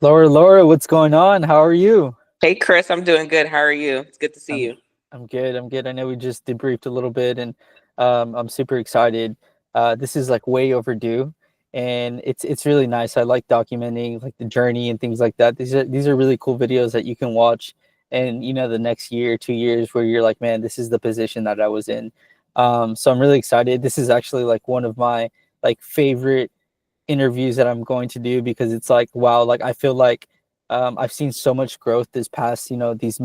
Laura, what's going on? How are you? Hey Chris, I'm doing good. How are you? It's good to see I'm you. I'm good. I'm good. I know we just debriefed a little bit, and I'm super excited. This is like way overdue, and it's really nice. I like documenting like the journey and things like that. These are really cool videos that you can watch, and the next year, 2 years, where you're like, man, this is the position that I was in. So I'm really excited. This is actually like one of my like favorite interviews that I'm going to do because it's like, wow, like I feel like I've seen so much growth this past, these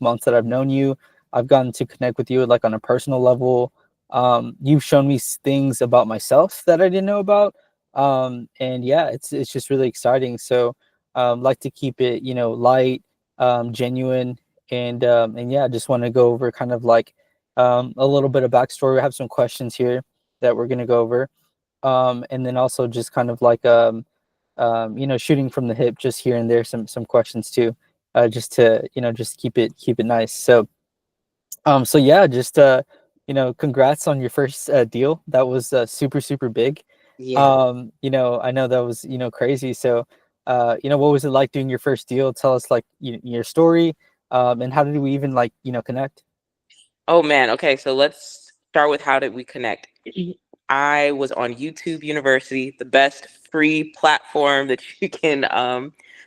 months that I've known you. I've gotten to connect with you like on a personal level. You've shown me things about myself that I didn't know about. And yeah, it's just really exciting. So like to keep it, light, genuine, and yeah, just want to go over kind of like a little bit of backstory. We have some questions here that we're gonna go over, and then also just kind of like shooting from the hip, just here and there, some questions too, just to just keep it nice. So yeah, just congrats on your first deal. That was super big. Yeah. I know that was crazy. So what was it like doing your first deal? Tell us like your story, and how did we even like connect? Oh man. Okay, so let's start with how did we connect? I was on YouTube University, the best free platform that you can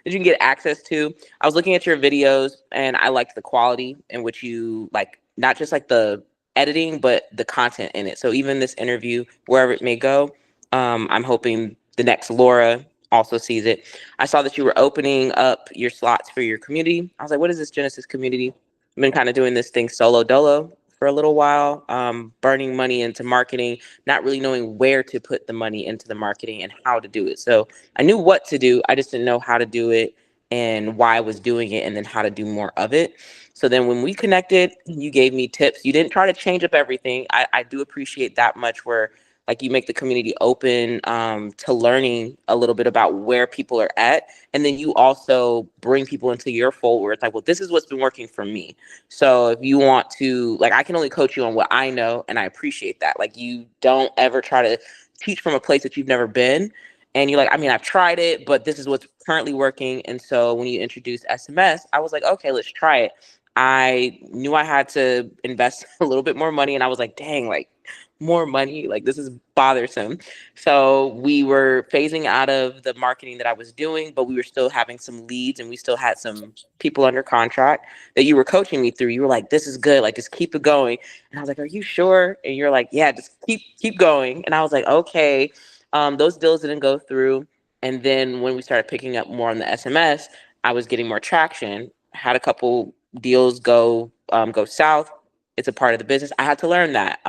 get access to. I was looking at your videos and I liked the quality in which you like not just like the editing, but the content in it. So even this interview, wherever it may go, I'm hoping the next Laura also sees it. I saw that you were opening up your slots for your community. I was like, what is this Genesis community? I've been kind of doing this thing solo dolo for a little while, burning money into marketing, not really knowing where to put the money into the marketing and how to do it. So I knew what to do. I just didn't know how to do it and why I was doing it and then how to do more of it. So then when we connected, you gave me tips. You didn't try to change up everything. I do appreciate that much where like you make the community open to learning a little bit about where people are at. And then you also bring people into your fold where it's like, well, this is what's been working for me. So if you want to, like, I can only coach you on what I know, and I appreciate that. Like, you don't ever try to teach from a place that you've never been. And you're like, I mean, I've tried it, but this is what's currently working. And so when you introduce SMS, I was like, okay, let's try it. I knew I had to invest a little bit more money, and I was like, dang, like, more money, like this is bothersome. So we were phasing out of the marketing that I was doing, but we were still having some leads and we still had some people under contract that you were coaching me through. You were like, this is good, like just keep it going. And I was like, are you sure? And you're like, yeah, just keep going. And I was like, okay. Those deals didn't go through. And then when we started picking up more on the SMS, I was getting more traction. Had a couple deals go south. It's a part of the business. I had to learn that.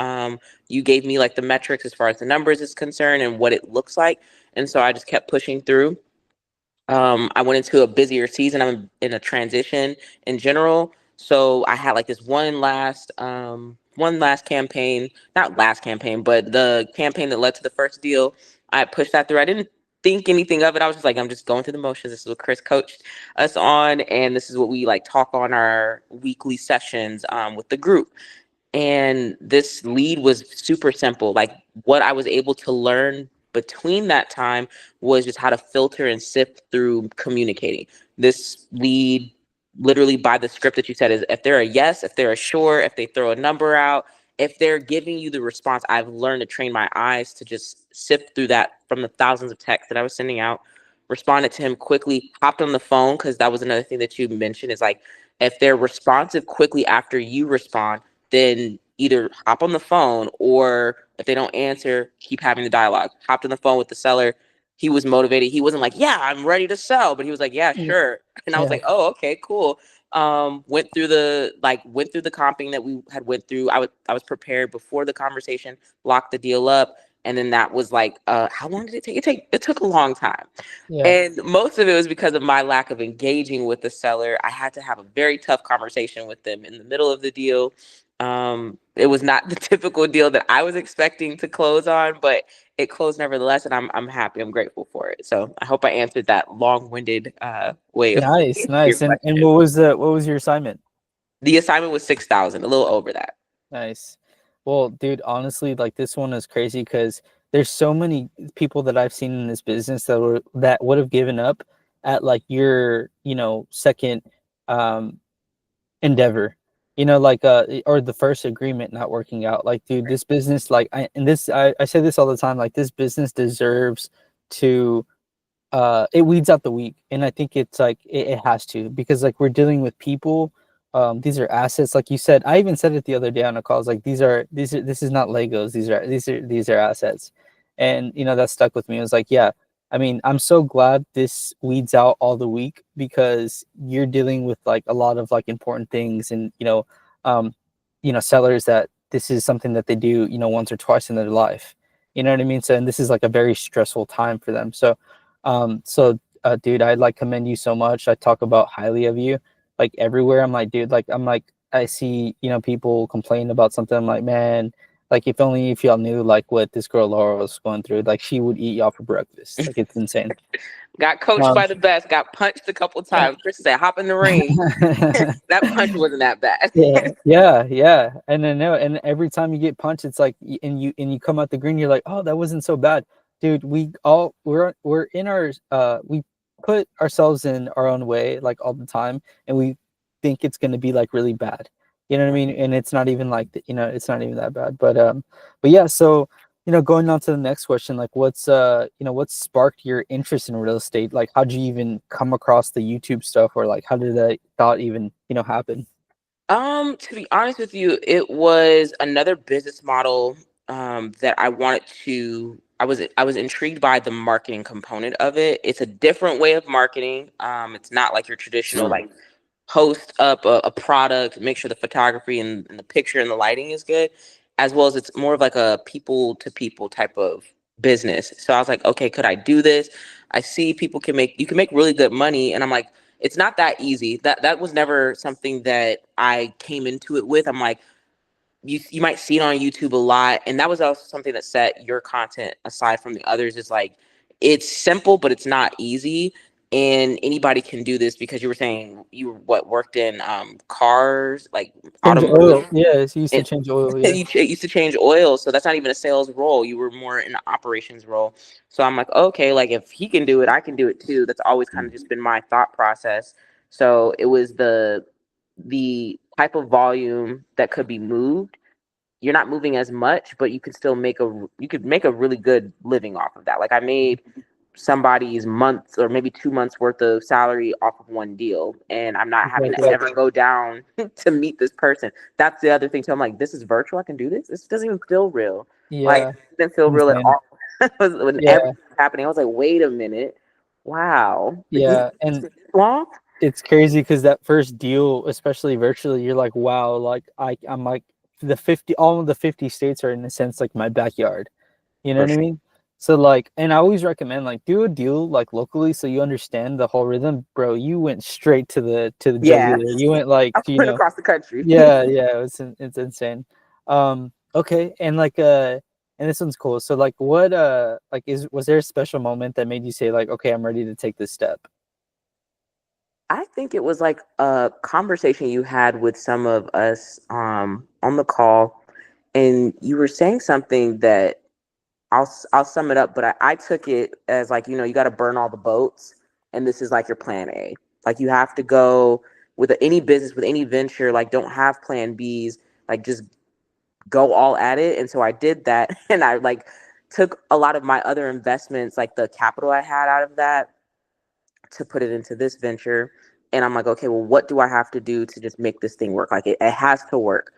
You gave me like the metrics as far as the numbers is concerned and what it looks like. And so I just kept pushing through. I went into a busier season. I'm in a transition in general. So I had like this one last campaign, not last campaign, but the campaign that led to the first deal. I pushed that through. I didn't think anything of it. I was just like, I'm just going through the motions. This is what Chris coached us on, and this is what we like talk on our weekly sessions with the group. And this lead was super simple. Like what I was able to learn between that time was just how to filter and sift through communicating. This lead, literally by the script that you said, is if they're a yes, if they're a sure, if they throw a number out, if they're giving you the response, I've learned to train my eyes to just sift through that from the thousands of texts that I was sending out, responded to him quickly, hopped on the phone, because that was another thing that you mentioned is like, if they're responsive quickly after you respond, then either hop on the phone or if they don't answer, keep having the dialogue. Hopped on the phone with the seller. He was motivated. He wasn't like, yeah, I'm ready to sell, but he was like, yeah, sure. And I was Yeah. like, oh, okay, cool. Went through the comping that we had went through. I was prepared before the conversation, locked the deal up. And then that was like, how long did it take? It took a long time. Yeah. And most of it was because of my lack of engaging with the seller. I had to have a very tough conversation with them in the middle of the deal. It was not the typical deal that I was expecting to close on, but it closed nevertheless, and I'm happy. I'm grateful for it. So I hope I answered that long-winded way of Nice, your nice. And question. what was your assignment? The assignment was 6,000, a little over that. Nice. Well, dude, honestly, like this one is crazy because there's so many people that I've seen in this business that would have given up, at like your, second um endeavor, like or the first agreement not working out. Like, dude, this business, like, I say this all the time, like, this business deserves to it weeds out the weak, and I think it's like it has to, because like we're dealing with people. These are assets, like you said. I even said it the other day on a call. I was like, this is not Legos. These are assets. And that stuck with me. It was like, yeah, I mean, I'm so glad this weeds out all the weak, because you're dealing with like a lot of like important things, and um sellers that this is something that they do once or twice in their life. You know what I mean? So, and this is like a very stressful time for them. Dude, I like commend you so much. I talk about highly of you, like, everywhere. I'm like, dude, like, I see, people complain about something. I'm like, man, like, if y'all knew like what this girl Laura was going through, like, she would eat y'all for breakfast. Like, it's insane. Got coached Um, by the best. Got punched a couple times. Chris said, "Hop in the ring." That punch wasn't that bad. yeah, yeah, yeah. And then no, and every time you get punched, it's like, and you come out the green, you're like, oh, that wasn't so bad, dude. We're in our we put ourselves in our own way like all the time, and we think it's gonna be like really bad. You know what I mean? And it's not even like it's not even that bad. But yeah. So going on to the next question, like, what sparked your interest in real estate? Like, how did you even come across the YouTube stuff, or like how did that thought even happen? To be honest with you, it was another business model that I wanted to. I was intrigued by the marketing component of it. It's a different way of marketing. It's not like your traditional like post up a product, make sure the photography and the picture and the lighting is good, as well as it's more of like a people to people type of business. So I was like, okay, could I do this? I see people you can make really good money, and I'm like, it's not that easy. That was never something that I came into it with. I'm like, you might see it on YouTube a lot, and that was also something that set your content aside from the others. Is like, it's simple, but it's not easy, and anybody can do this, because you were saying you worked in cars, like Change automobile, oil. Yes, he used to and change oil. Yeah. you used to change oil, so that's not even a sales role. You were more in an operations role. So I'm like, okay, like if he can do it, I can do it too. That's always kind of just been my thought process. So it was the type of volume that could be moved. You're not moving as much, but you could still you could make a really good living off of that. Like, I made somebody's month or maybe 2 months worth of salary off of one deal, and I'm not having to Exactly. ever go down to meet this person. That's the other thing too. I'm like, this is virtual, I can do this doesn't even feel real. Like, Yeah. it didn't feel real at Insane. all. When Yeah. everything was happening, I was like, wait a minute, wow, you Yeah. And this long. it's crazy because that first deal, especially virtually, you're like, wow, like I'm like all of the 50 states are in a sense like my backyard. You know For what I sure. mean? So like, and I always recommend like do a deal like locally so you understand the whole rhythm. Bro, you went straight to the Yeah, jugular. You went like, I went across the country. yeah, yeah, it's insane. Okay, and like and this one's cool. So like what like was there a special moment that made you say like, okay, I'm ready to take this step? I think it was like a conversation you had with some of us on the call, and you were saying something that I'll sum it up, but I took it as like, you got to burn all the boats, and this is like your plan A. Like, you have to go with any business, with any venture, like, don't have plan Bs, like, just go all at it. And so I did that, and I like took a lot of my other investments, like the capital I had out of that, to put it into this venture. And I'm like, okay, well, what do I have to do to just make this thing work? Like, it has to work.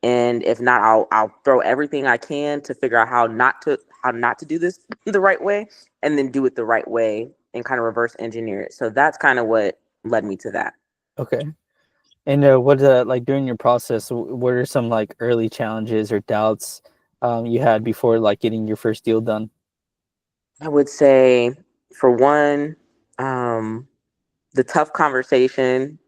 And if not, I'll throw everything I can to figure out how not to do this the right way, and then do it the right way and kind of reverse engineer it. So that's kind of what led me to that. Okay. And what like during your process, what are some like early challenges or doubts you had before like getting your first deal done? I would say, for one, um, the tough conversation,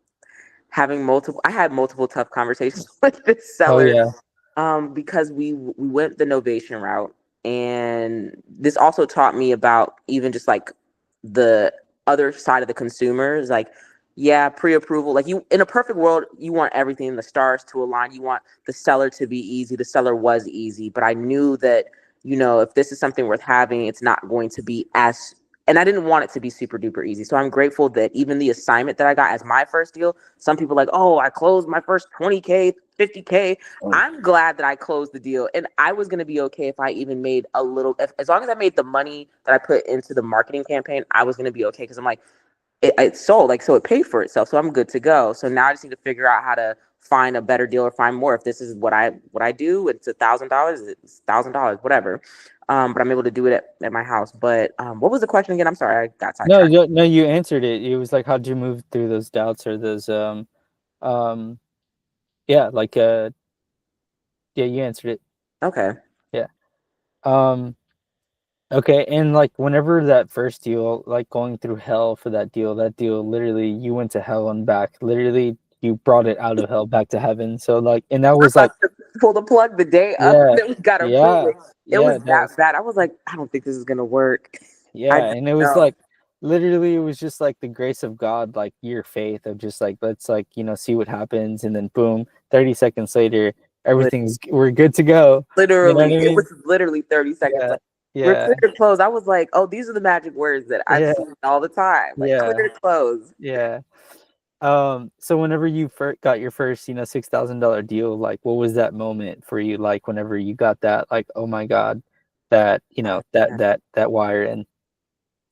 I had multiple tough conversations with this Oh seller, yeah. because we went the novation route, and this also taught me about even just like the other side of the consumers. Like, yeah, pre-approval. Like, you, in a perfect world, you want everything, the stars to align. You want the seller to be easy. The seller was easy, but I knew that if this is something worth having, it's not going to be as and I didn't want it to be super duper easy. So I'm grateful that even the assignment that I got as my first deal, some people are like, oh, I closed my first 20K, 50K. I'm glad that I closed the deal. And I was going to be okay if I even made a little, as long as I made the money that I put into the marketing campaign, I was going to be okay. Cause I'm like, it sold, like, so it paid for itself. So I'm good to go. So now I just need to figure out how to find a better deal or find more. If this is what I do, it's $1,000, it's $1,000, whatever. But I'm able to do it at my house. But what was the question again? I'm sorry, I got No, sidetracked. no, you answered it. It was like, how'd you move through those doubts or those um yeah, like yeah, you answered it. Okay. Yeah. Um okay, and like whenever that first deal, like going through hell for that deal literally you went to hell and back. Literally you brought it out of hell back to heaven. So like, and that I'm was like, about to pull the plug the day of yeah, that we got approved. yeah, It yeah, was that that was, bad. I was like, I don't think this is gonna work. I yeah, don't and it was know. like literally it was just like the grace of God, like your faith of just like, let's like, see what happens, and then boom, 30 seconds later, we're good to go. You know what Literally, I it was mean? literally 30 seconds. Yeah, Like, we're yeah, clear to close. I was like, oh, these are the magic words that I've yeah, seen all the time. Like, clear yeah, to close. yeah. So whenever you got your first, $6,000 deal, like what was that moment for you? Like whenever you got that, like, oh my God, that, Oh, that man. that wire in.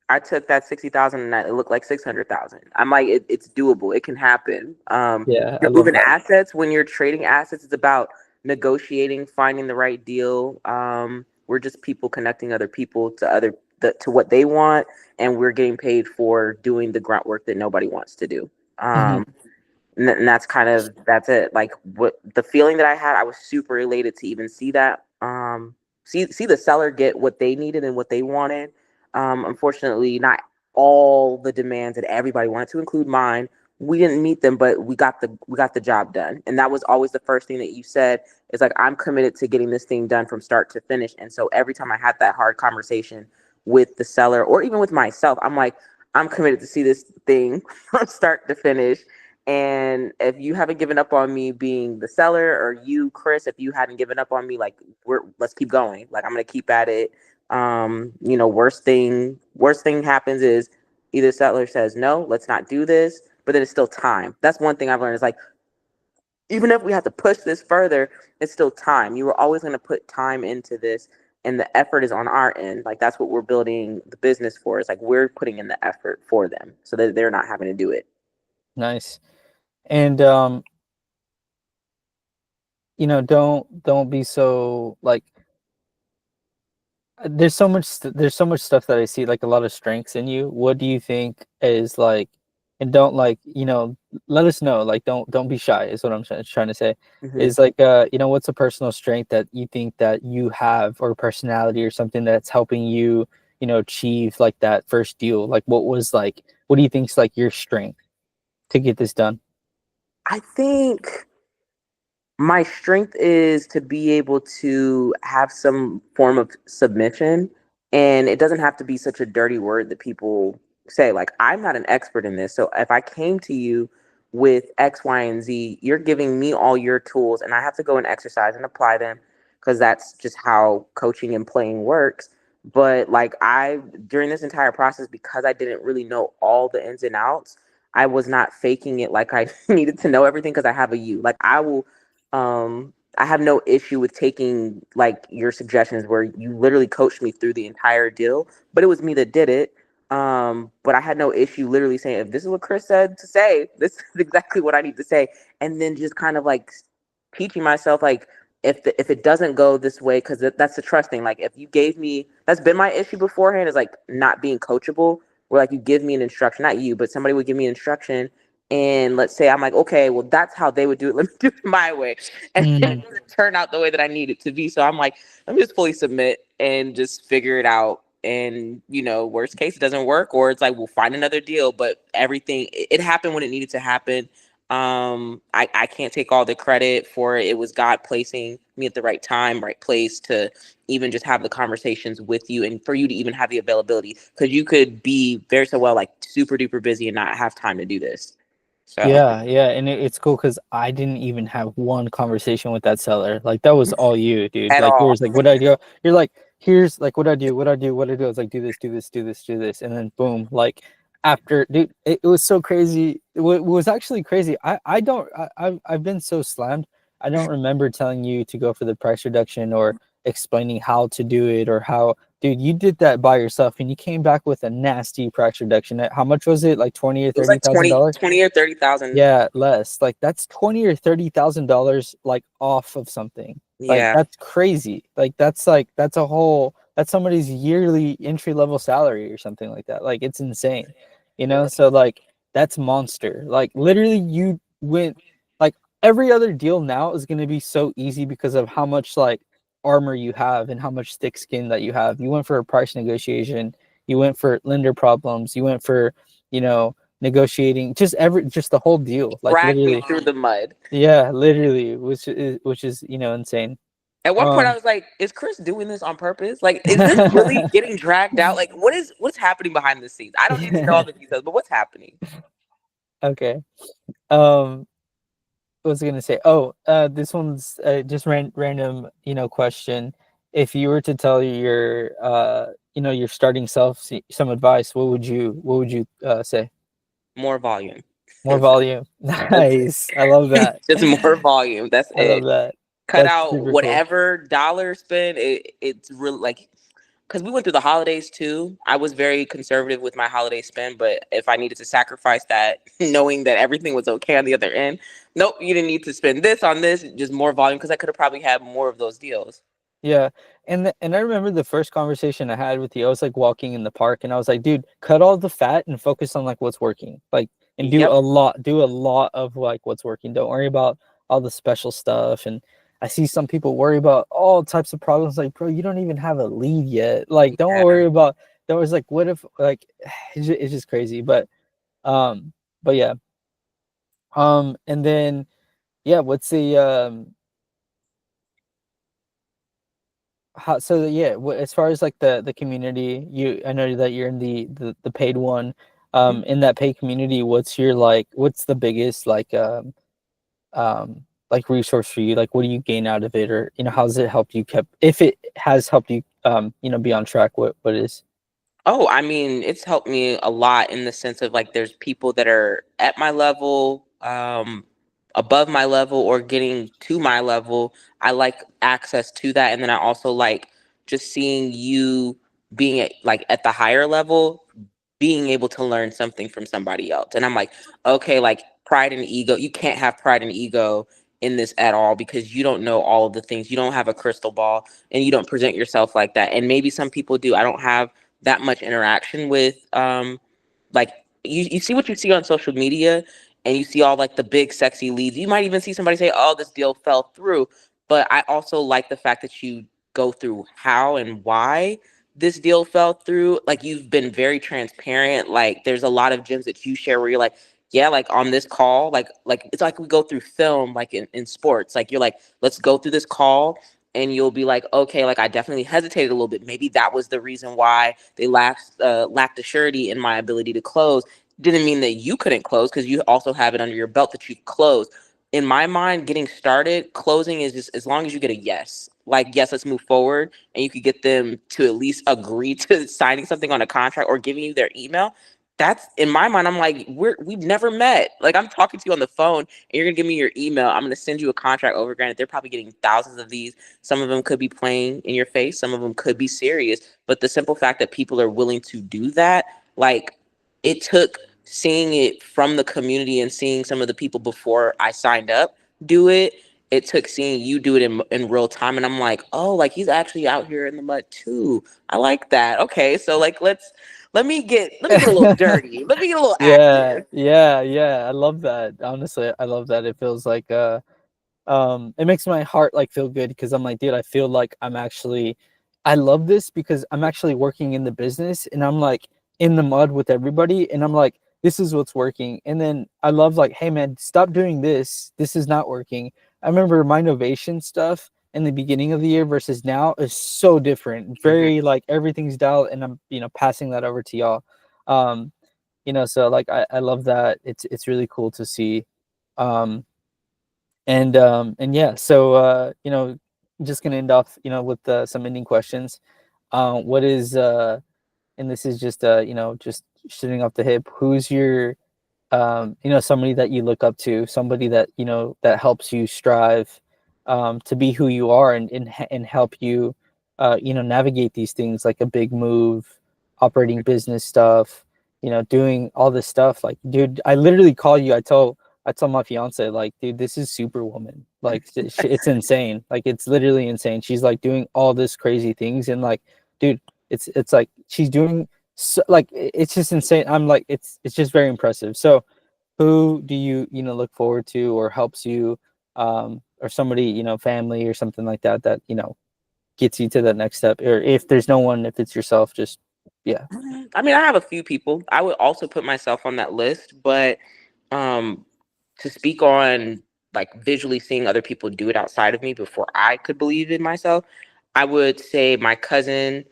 I took that 60,000 and it looked like 600,000. I'm like, it's doable. It can happen. Yeah, I You're love moving that. assets. When you're trading assets, it's about negotiating, finding the right deal. We're just people connecting other people to to what they want, and we're getting paid for doing the grunt work that nobody wants to do. Hmm. Um, and that's it. Like, what the feeling that I had, I was super elated to even see that. See the seller get what they needed and what they wanted. Unfortunately, not all the demands that everybody wanted, to include mine. We didn't meet them, but we got the job done. And that was always the first thing that you said, is like, I'm committed to getting this thing done from start to finish. And so every time I had that hard conversation with the seller or even with myself, I'm like, I'm committed to see this thing from start to finish. And if you haven't given up on me being the seller, or you, Chris, if you hadn't given up on me, like, let's keep going. Like, I'm gonna keep at it. Worst thing happens is either seller says no, let's not do this, but then it's still time. That's one thing I've learned, is like, even if we have to push this further, it's still time. You were always gonna put time into this, and the effort is on our end. Like, that's what we're building the business for. It's like, we're putting in the effort for them so that they're not having to do it. Nice. And don't be so like, there's so much stuff that I see, like a lot of strengths in you. What do you think is like, and don't like, let us know, like don't be shy is what I'm trying to say. Mhm. Is like, what's a personal strength that you think that you have, or personality or something that's helping you, achieve like that first deal? Like what do you think's like your strength to get this done? I think my strength is to be able to have some form of submission, and it doesn't have to be such a dirty word that people say. Like, I'm not an expert in this, so if I came to you with X, Y, and Z, you're giving me all your tools, and I have to go and exercise and apply them, because that's just how coaching and playing works. But like, I during this entire process, because I didn't really know all the ins and outs, I was not faking it like I needed to know everything, because I have a you. Like, I have no issue with taking like your suggestions, where you literally coached me through the entire deal, but it was me that did it. But I had no issue literally saying, if this is what Chris said to say, this is exactly what I need to say. And then just kind of like teaching myself, like, if it doesn't go this way, because that's the trust thing. Like, if you gave me, that's been my issue beforehand, is like not being coachable, where like you give me an instruction, not you, but somebody would give me an instruction, and let's say I'm like, okay, well, that's how they would do it. Let me do it my way. And it Mhm. doesn't turn out the way that I need it to be. So I'm like, let me just fully submit and just figure it out. And, worst case, it doesn't work, or it's like, we'll find another deal. But everything, it happened when it needed to happen. I can't take all the credit for it. It was God placing me at the right time, right place, to even just have the conversations with you, and for you to even have the availability, because you could be very so well, like, super duper busy and not have time to do this. So Yeah, yeah, and it's cool because I didn't even have one conversation with that seller. Like that was all you, dude. at Like all. yours, like what I do, you're like, here's like what I do. I was like, do this, do this, do this, do this, and then boom, like after, dude, it was so crazy. It was actually crazy. I don't I've been so slammed. I don't remember telling you to go for the price reduction or explaining how to do it or how, dude, you did that by yourself and you came back with a nasty price reduction. How much was it? Like 20 or It was thirty like thousand 20, dollars? 20 or 30,000. Yeah, less. Like that's 20 or $30,000 like off of something. Like Yeah. that's crazy. Like that's a whole, that's somebody's yearly entry level salary or something like that. Like it's insane. You know, so like that's monster. Like literally you went, like every other deal now is going to be so easy because of how much like armor you have and how much thick skin that you have. You went for a price negotiation, you went for lender problems, you went for, you know, negotiating, just the whole deal, like Dragged me literally. through the mud. Yeah, literally, which is you know, insane. At one point, I um was like, "Is Chris doing this on purpose? Like, is this really getting dragged out? Like, what's happening behind the scenes? I don't need to know all the details, but what's happening?" okay. What was I gonna say? Oh, this one's just random, you know, question. If you were to tell your you know, your starting self some advice, what would you say? More volume. More volume. That's Nice, I love that. just more volume. That's I love it. that. Cut That's out super cool. whatever dollar spend. It's really like, because we went through the holidays too. I was very conservative with my holiday spend, but if I needed to sacrifice that, knowing that everything was okay on the other end, nope, you didn't need to spend this on this, just more volume, because I could have probably had more of those deals. Yeah, and I remember the first conversation I had with you. I was like walking in the park, and I was like, "Dude, cut all the fat and focus on like what's working. Like, and Yep. do a lot of like what's working. Don't worry about all the special stuff." And I see some people worry about all types of problems. Like, bro, you don't even have a lead yet. Like, don't Yeah. worry about. There was like, what if like, it's just crazy. Um, but yeah, and then yeah, what's the how, so yeah, as far as like the community, I know that you're in the paid one. In that paid community, what's your like, what's the biggest like resource for you? Like what do you gain out of it, or you know, how's it helped you kept, if it has helped you you know, be on track, what is? Oh, I mean, it's helped me a lot in the sense of like there's people that are at my level, above my level, or getting to my level. I like access to that. And then I also like just seeing you being at the higher level, being able to learn something from somebody else. And I'm like, okay, like pride and ego, you can't have pride and ego in this at all, because you don't know all of the things. You don't have a crystal ball, and you don't present yourself like that. And maybe some people do. I don't have that much interaction with like you see what you see on social media, and you see all like the big sexy leads. You might even see somebody say, "Oh, this deal fell through." But I also like the fact that you go through how and why this deal fell through. Like you've been very transparent. Like there's a lot of gems that you share where you're like, yeah, like on this call, like it's like we go through film, like in sports. Like you're like, let's go through this call, and you'll be like, okay, like I definitely hesitated a little bit. Maybe that was the reason why they lacked the surety in my ability to close. Didn't mean that you couldn't close, because you also have it under your belt that you closed. In my mind, getting started, closing is just as long as you get a yes. Like, yes, let's move forward, and you could get them to at least agree to signing something on a contract or giving you their email. That's in my mind. I'm like, we've never met. Like, I'm talking to you on the phone, and you're gonna give me your email. I'm gonna send you a contract over. Granted, they're probably getting thousands of these. Some of them could be playing in your face. Some of them could be serious. But the simple fact that people are willing to do that, like, it took seeing it from the community and seeing some of the people before I signed up do it. It took seeing you do it in real time. And I'm like, oh, like he's actually out here in the mud too. I like that. Okay. So like, let me get a little dirty. Let me get a little Yeah, active. yeah, yeah, I love that. Honestly, I love that. It feels like it makes my heart like feel good because I'm like, dude, I feel like I'm actually, I love this because I'm actually working in the business and I'm like in the mud with everybody and I'm like, this is what's working. And then I love like, hey man, stop doing this. This is not working. I remember my Novation stuff in the beginning of the year versus now is so different. Mhm. Very like everything's dialed and I'm, you know, passing that over to y'all. Um, you know, so like I love that. It's really cool to see. Um, and yeah, so you know, just gonna end off, you know, with some ending questions. What is and this is just you know, just shooting off the hip. Who's your you know, somebody that you look up to, somebody that, you know, that helps you strive to be who you are, and help you you know, navigate these things, like a big move, operating business stuff, you know, doing all this stuff. Like, dude, I literally call you, I tell my fiance, like, dude, this is Superwoman. Like, it's insane. Like, it's literally insane. She's like doing all this crazy things, and like, dude, it's like she's doing so, like, it's just insane. I'm like, it's just very impressive. So who do you, you know, look forward to, or helps you, or somebody, you know, family or something like that, that, you know, gets you to that next step? Or if there's no one, if it's yourself, just yeah. I mean, I have a few people. I would also put myself on that list, but um, to speak on like visually seeing other people do it outside of me before I could believe in myself, I would say my cousin.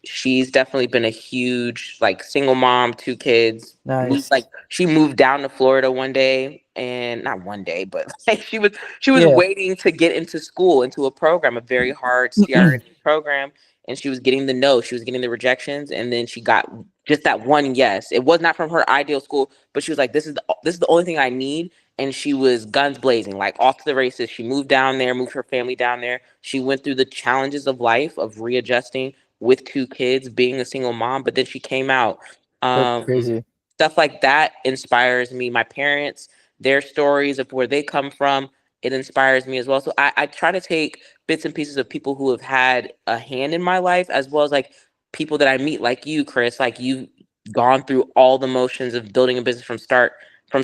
She's definitely been a huge like single mom, two kids. Moved, Nice. like she moved down to Florida one day, and not one day, but like she was Yeah. waiting to get into school, into a program, a very hard CRN program, and she was getting the no, she was getting the rejections, and then she got just that one yes. It was not from her ideal school, but she was like, this is the only thing I need. And she was guns blazing, like off to the races. She moved down there, moved her family down there. She went through the challenges of life, of readjusting with two kids, being a single mom, but then she came out. That's Um, crazy. Stuff like that inspires me. My parents, their stories of where they come from, it inspires me as well. So I try to take bits and pieces of people who have had a hand in my life, as well as like people that I meet, like you, Chris, like you've gone through all the motions of building a business from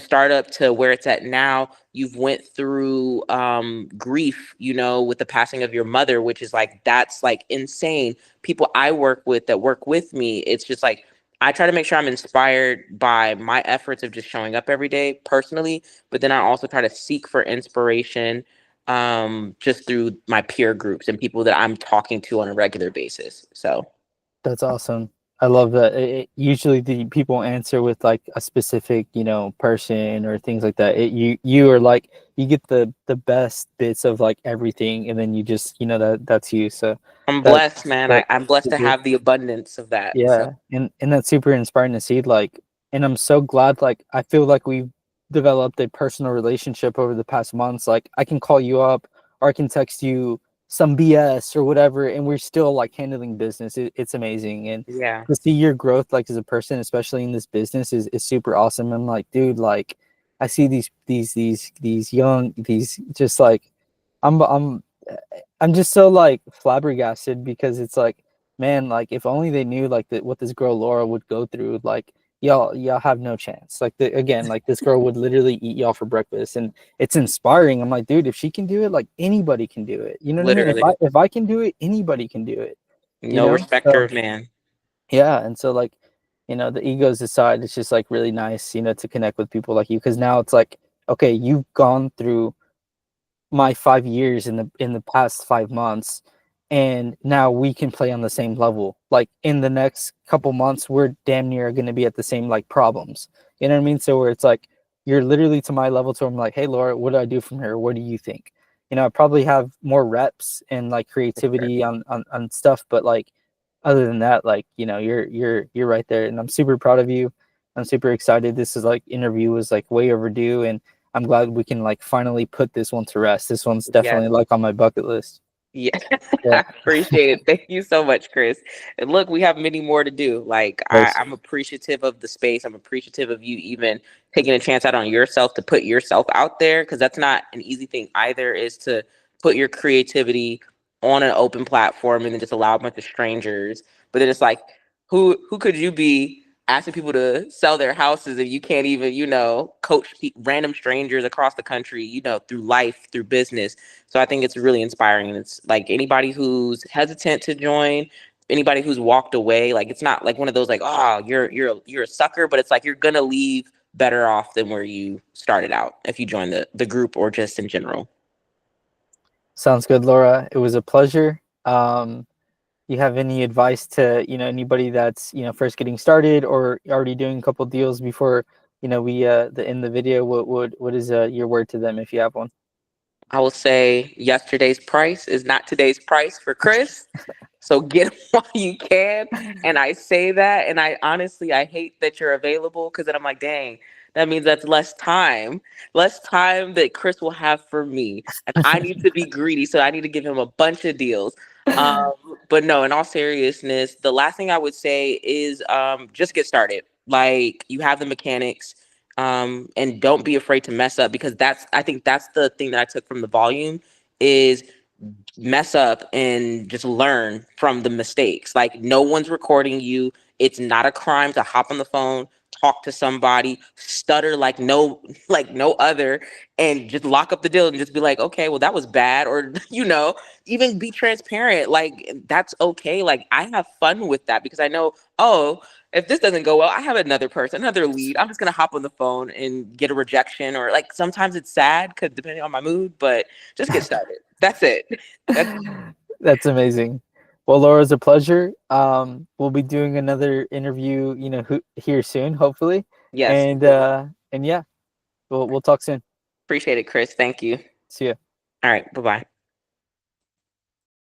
startup to where it's at now. You've went through grief, you know, with the passing of your mother, which is like, that's like insane. People I work with that work with me, it's just like I try to make sure I'm inspired by my efforts of just showing up every day personally, but then I also try to seek for inspiration just through my peer groups and people that I'm talking to on a regular basis. So That's awesome. I love that. Usually the people answer with like a specific, you know, person or things like that. You are like, you get the best bits of like everything, and then you just, you know, that's you. So I'm that blessed, man. that I'm blessed to super, have the abundance of that. So yeah, and that's super inspiring to see. Like, and I'm so glad. Like, I feel like we've developed a personal relationship over the past months. Like, I can call you up, or I can text you some BS or whatever, and we're still like handling business. It's amazing, and yeah, to see your growth, like as a person, especially in this business, is super awesome. I'm like, dude, like, I see these young, these just like, I'm I'm just so like flabbergasted, because it's like, man, like if only they knew like that what this girl Laura would go through, like y'all have no chance. Like, again, like this girl would literally eat y'all for breakfast, and it's inspiring. I'm like, dude, if she can do it, like anybody can do it. You know what I mean? literally, If I can do it, anybody can do it. You no know? respecter So of man. yeah, and so like, you know, the egos aside, it's just like really nice, you know, to connect with people like you, because now it's like, okay, you've gone through my 5 years in the past 5 months, and now we can play on the same level. Like in the next couple months, we're damn near going to be at the same like problems. You know what I mean? So where it's like, you're literally to my level, so I'm like, hey Laura, what do I do from here? What do you think? You know, I probably have more reps and like creativity on stuff, but like other than that, like, you know, you're right there, and I'm super proud of you. I'm super excited. This is like, interview was like way overdue, and I'm glad we can like finally put this one to rest. This one's Yes. definitely like on my bucket list. Yeah, Yeah, I of appreciate it. Thank you so much, Chris. And look, we have many more to do. Like course. I'm appreciative of the space. I'm appreciative of you even taking a chance out on yourself to put yourself out there, because that's not an easy thing either, is to put your creativity on an open platform and then just allow a bunch of strangers. But then it's like, who could you be asking people to sell their houses if you can't even, you know, coach random strangers across the country, you know, through life, through business. So I think it's really inspiring. And it's like anybody who's hesitant to join, anybody who's walked away, like it's not like one of those like, oh, you're a sucker, but it's like you're gonna leave better off than where you started out if you join the group or just in general. Sounds good, Laura. It was a pleasure. You have any advice to, you know, anybody that's, you know, first getting started or already doing a couple deals before, you know, we in the video? What is your word to them if you have one? I will say yesterday's price is not today's price for Chris. So get 'em while you can. And I say that, and I honestly, I hate that you're available, because then I'm like, dang, that means that's less time that Chris will have for me. And I need to be greedy. So I need to give him a bunch of deals. Um, but no, in all seriousness, the last thing I would say is just get started. Like, you have the mechanics, and don't be afraid to mess up, because I think that's the thing that I took from the volume is mess up and just learn from the mistakes. Like, no one's recording you. It's not a crime to hop on the phone, talk to somebody, stutter like no other, and just lock up the deal and just be like, okay, well, that was bad. Or, even be transparent. Like, that's okay. Like, I have fun with that, because I know, oh, if this doesn't go well, I have another person, another lead. I'm just gonna hop on the phone and get a rejection, or like sometimes it's sad because depending on my mood, but just get started. That's it. That's That's amazing. Well, Laura, it's a pleasure. We'll be doing another interview, here soon, hopefully. yes. And yeah, we'll talk soon. Appreciate it, Chris. Thank you. See ya. All right. Bye bye.